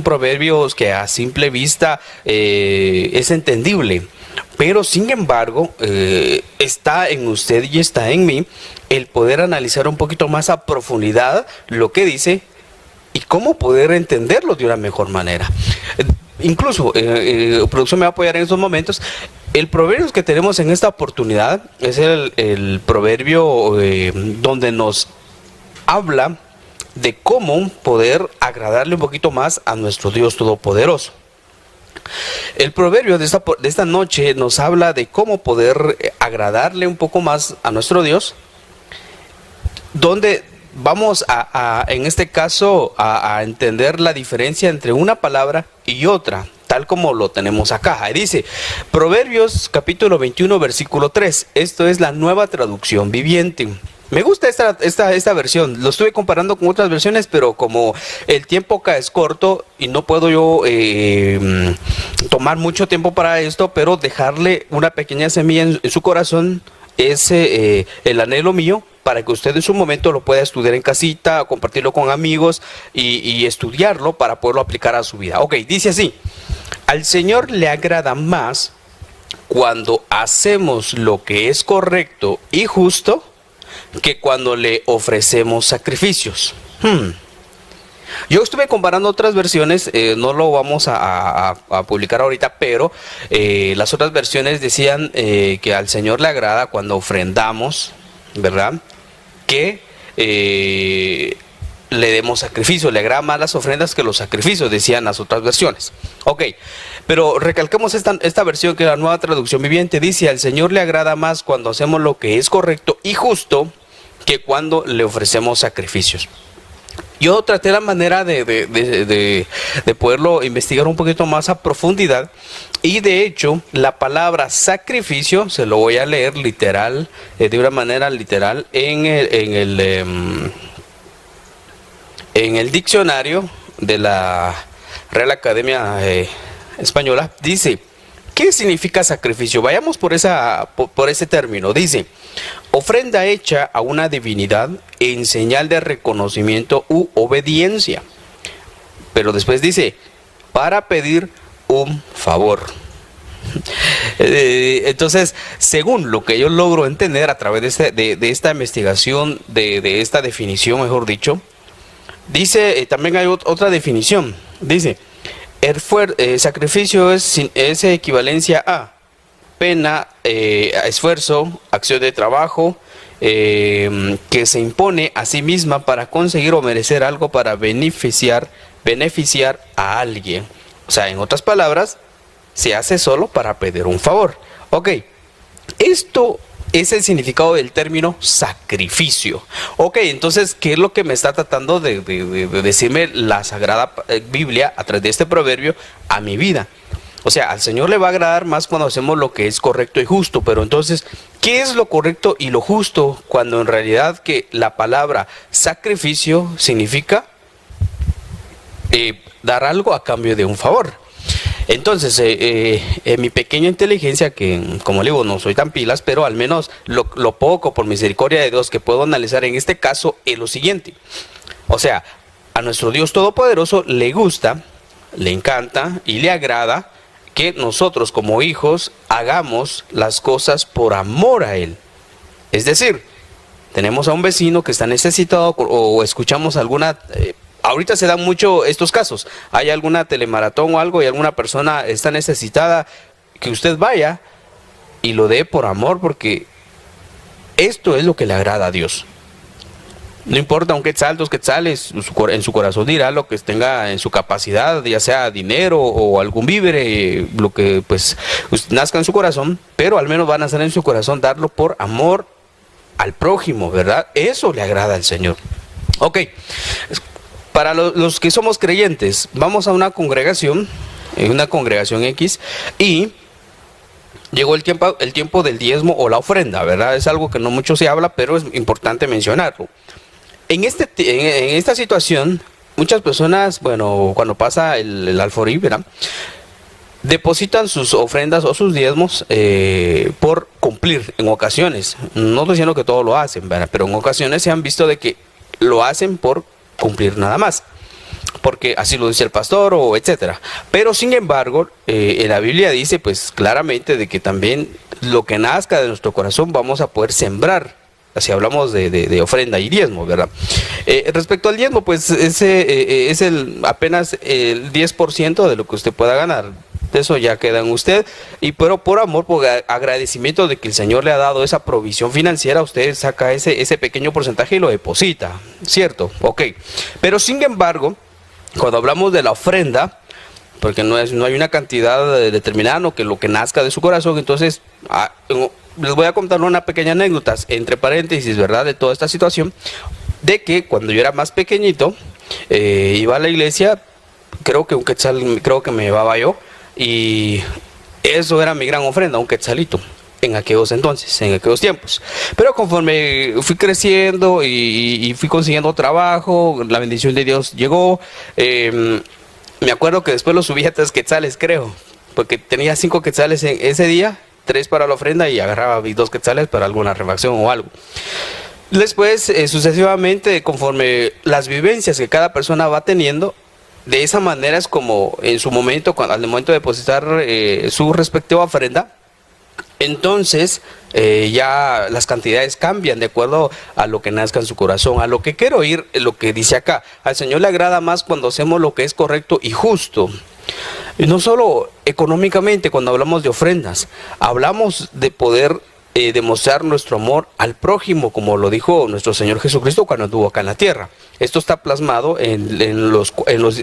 proverbios que a simple vista es entendible, pero sin embargo está en usted y está en mí el poder analizar un poquito más a profundidad lo que dice y cómo poder entenderlo de una mejor manera. Incluso, producción me va a apoyar en estos momentos. El proverbio que tenemos en esta oportunidad es el proverbio donde nos habla de cómo poder agradarle un poquito más a nuestro Dios Todopoderoso. El proverbio de esta noche nos habla de cómo poder agradarle un poco más a nuestro Dios, donde vamos en este caso a entender la diferencia entre una palabra y otra, tal como lo tenemos acá. Dice, Proverbios capítulo 21, versículo 3. Esto es la Nueva Traducción Viviente. Me gusta esta versión. Lo estuve comparando con otras versiones, pero como el tiempo acá es corto y no puedo yo tomar mucho tiempo para esto, pero dejarle una pequeña semilla en su corazón es el anhelo mío, para que usted en su momento lo pueda estudiar en casita, compartirlo con amigos y estudiarlo para poderlo aplicar a su vida. Ok, dice así: al Señor le agrada más cuando hacemos lo que es correcto y justo que cuando le ofrecemos sacrificios. Yo estuve comparando otras versiones, no lo vamos a publicar ahorita, pero las otras versiones decían que al Señor le agrada cuando ofrendamos, ¿verdad? Que le demos sacrificio, le agrada más las ofrendas que los sacrificios, decían las otras versiones. Ok, pero recalquemos esta versión, que la Nueva Traducción Viviente dice: al Señor le agrada más cuando hacemos lo que es correcto y justo que cuando le ofrecemos sacrificios. Yo traté la manera de poderlo investigar un poquito más a profundidad, y de hecho la palabra sacrificio se lo voy a leer literal, de una manera literal en el diccionario de la Real Academia Española. Dice: ¿qué significa sacrificio? Vayamos por ese término. Dice: ofrenda hecha a una divinidad en señal de reconocimiento u obediencia. Pero después dice: para pedir un favor. Entonces, según lo que yo logro entender a través de esta investigación, de esta definición, mejor dicho, dice, también hay otra definición. Dice: sacrificio es equivalencia a pena, esfuerzo, acción de trabajo que se impone a sí misma para conseguir o merecer algo, para beneficiar a alguien. O sea, en otras palabras, se hace solo para pedir un favor. Ok, esto es el significado del término sacrificio. Ok, entonces, ¿qué es lo que me está tratando de decirme la Sagrada Biblia a través de este proverbio a mi vida? O sea, al Señor le va a agradar más cuando hacemos lo que es correcto y justo. Pero entonces, ¿qué es lo correcto y lo justo? Cuando en realidad que la palabra sacrificio significa dar algo a cambio de un favor. Entonces, en mi pequeña inteligencia, que como le digo, no soy tan pilas, pero al menos lo poco, por misericordia de Dios, que puedo analizar en este caso, es lo siguiente. O sea, a nuestro Dios Todopoderoso le gusta, le encanta y le agrada que nosotros como hijos hagamos las cosas por amor a Él. Es decir, tenemos a un vecino que está necesitado, o escuchamos alguna... ahorita se dan mucho estos casos. Hay alguna telemaratón o algo y alguna persona está necesitada, que usted vaya y lo dé por amor, porque esto es lo que le agrada a Dios. No importa un quetzal, dos quetzales, en su corazón dirá lo que tenga en su capacidad, ya sea dinero o algún víver, lo que pues nazca en su corazón, pero al menos van a nacer en su corazón darlo por amor al prójimo, ¿verdad? Eso le agrada al Señor. Ok, para los que somos creyentes, vamos a una congregación X, y llegó el tiempo del diezmo o la ofrenda, ¿verdad? Es algo que no mucho se habla, pero es importante mencionarlo. En esta situación, muchas personas, bueno, cuando pasa el alforí, ¿verdad?, depositan sus ofrendas o sus diezmos por cumplir en ocasiones. No estoy diciendo que todos lo hacen, ¿verdad?, pero en ocasiones se han visto de que lo hacen por cumplir nada más. porque así lo dice el pastor o etcétera. Pero sin embargo, en la Biblia dice pues claramente de que también lo que nazca de nuestro corazón vamos a poder sembrar. Así hablamos de ofrenda y diezmo, ¿verdad? Respecto al diezmo, pues ese es apenas el 10% de lo que usted pueda ganar. Eso ya queda en usted, pero por amor, por agradecimiento de que el Señor le ha dado esa provisión financiera, usted saca ese pequeño porcentaje y lo deposita, ¿cierto? Ok, pero sin embargo, cuando hablamos de la ofrenda, porque no hay una cantidad determinada, no, que lo que nazca de su corazón, entonces les voy a contar una pequeña anécdota, entre paréntesis, ¿verdad?, de toda esta situación, de que cuando yo era más pequeñito, iba a la iglesia, creo que un quetzal, creo que me llevaba yo, y eso era mi gran ofrenda, un quetzalito, en aquellos entonces, en aquellos tiempos. Pero conforme fui creciendo y fui consiguiendo trabajo, la bendición de Dios llegó. Me acuerdo que después lo subí a 3 quetzales, creo, porque tenía 5 quetzales en ese día, 3 para la ofrenda y agarraba mis 2 quetzales para alguna refacción o algo. Después, sucesivamente, conforme las vivencias que cada persona va teniendo, de esa manera es como en su momento, al momento de depositar su respectiva ofrenda, entonces ya las cantidades cambian de acuerdo a lo que nazca en su corazón. A lo que quiero ir, lo que dice acá, al Señor le agrada más cuando hacemos lo que es correcto y justo. Y no solo económicamente, cuando hablamos de ofrendas, hablamos de poder demostrar nuestro amor al prójimo, como lo dijo nuestro Señor Jesucristo cuando estuvo acá en la tierra. Esto está plasmado en los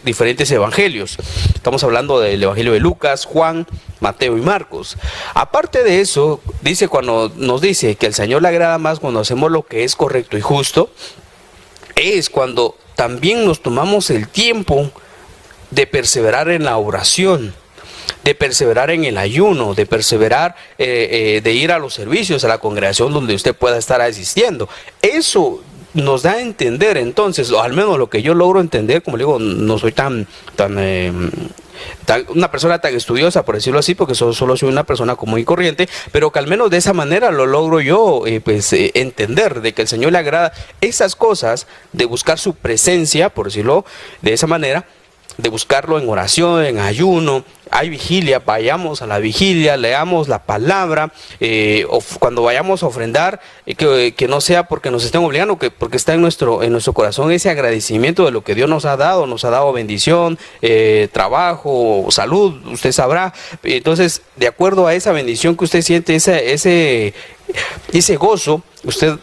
diferentes evangelios. Estamos hablando del evangelio de Lucas, Juan, Mateo y Marcos. Aparte de eso, dice, cuando nos dice que al Señor le agrada más cuando hacemos lo que es correcto y justo, es cuando también nos tomamos el tiempo de perseverar en la oración, de perseverar en el ayuno, de perseverar, de ir a los servicios, a la congregación donde usted pueda estar asistiendo. Eso nos da a entender, entonces, o al menos lo que yo logro entender, como le digo, no soy una persona tan estudiosa, por decirlo así, porque solo soy una persona común y corriente, pero que al menos de esa manera lo logro yo entender, de que el Señor le agrada esas cosas, de buscar su presencia, por decirlo de esa manera, de buscarlo en oración, en ayuno. Hay vigilia, vayamos a la vigilia, leamos la palabra, o cuando vayamos a ofrendar, que no sea porque nos estén obligando, porque está en nuestro corazón ese agradecimiento de lo que Dios nos ha dado bendición, trabajo, salud, usted sabrá. Entonces, de acuerdo a esa bendición que usted siente, ese gozo, usted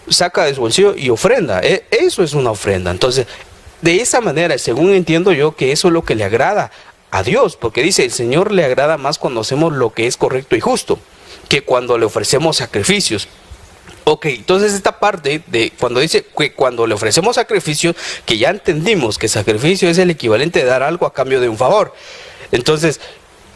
saca de su bolsillo y ofrenda. Eso es una ofrenda. Entonces, de esa manera, según entiendo yo, que eso es lo que le agrada a Dios, porque dice, el Señor le agrada más cuando hacemos lo que es correcto y justo, que cuando le ofrecemos sacrificios. Ok, entonces esta parte de cuando dice que cuando le ofrecemos sacrificios, que ya entendimos que sacrificio es el equivalente de dar algo a cambio de un favor. Entonces,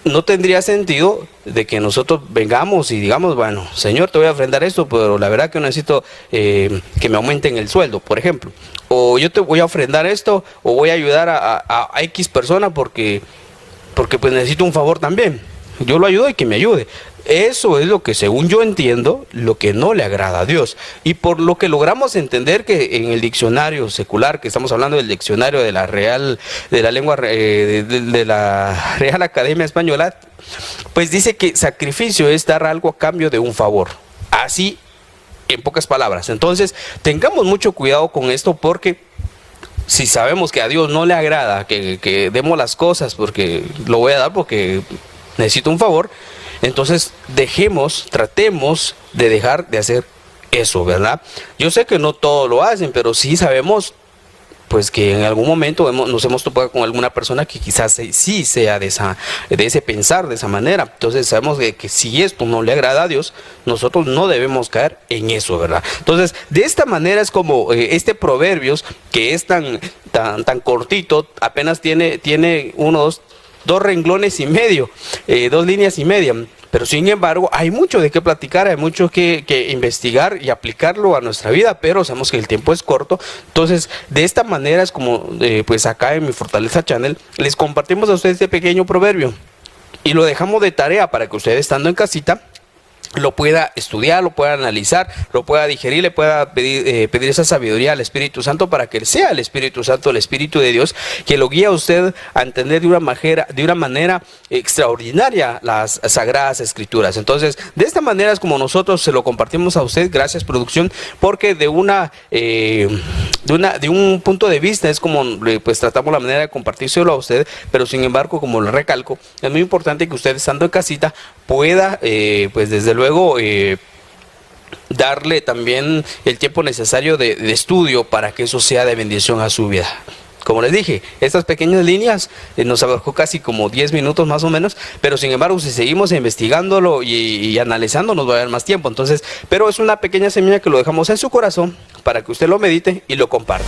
no tendría sentido de que nosotros vengamos y digamos, bueno, Señor, te voy a ofrendar esto, pero la verdad que necesito que me aumenten el sueldo, por ejemplo. O yo te voy a ofrendar esto, o voy a ayudar a X persona porque pues necesito un favor también. Yo lo ayudo y que me ayude. Eso es lo que, según yo entiendo, lo que no le agrada a Dios. Y por lo que logramos entender que en el diccionario secular, que estamos hablando del diccionario de la Real Academia Española, pues dice que sacrificio es dar algo a cambio de un favor. Así, en pocas palabras. Entonces, tengamos mucho cuidado con esto, porque si sabemos que a Dios no le agrada que demos las cosas porque lo voy a dar porque necesito un favor, entonces tratemos de dejar de hacer eso, ¿verdad? Yo sé que no todos lo hacen, pero sí sabemos pues que en algún momento nos hemos topado con alguna persona que quizás sí sea de ese pensar, de esa manera. Entonces sabemos que si esto no le agrada a Dios, nosotros no debemos caer en eso, ¿verdad? Entonces, de esta manera es como este Proverbios, que es tan cortito, apenas tiene dos renglones y medio, 2 líneas y media. Pero sin embargo, hay mucho de qué platicar, hay mucho que investigar y aplicarlo a nuestra vida, pero sabemos que el tiempo es corto. Entonces, de esta manera es como, pues acá en mi Fortaleza Channel, les compartimos a ustedes este pequeño proverbio. Y lo dejamos de tarea para que ustedes, estando en casita, lo pueda estudiar, lo pueda analizar, lo pueda digerir, le pueda pedir esa sabiduría al Espíritu Santo para que sea el Espíritu Santo, el Espíritu de Dios, que lo guíe a usted a entender de una manera extraordinaria las Sagradas Escrituras. Entonces, de esta manera es como nosotros se lo compartimos a usted. Gracias, producción, porque de un punto de vista es como pues tratamos la manera de compartírselo a usted, pero sin embargo, como le recalco, es muy importante que usted, estando en casita, pueda pues desde luego darle también el tiempo necesario de estudio para que eso sea de bendición a su vida. Como les dije, estas pequeñas líneas nos abarcó casi como 10 minutos más o menos, pero sin embargo si seguimos investigándolo y analizando nos va a dar más tiempo. Entonces, pero es una pequeña semilla que lo dejamos en su corazón para que usted lo medite y lo comparta.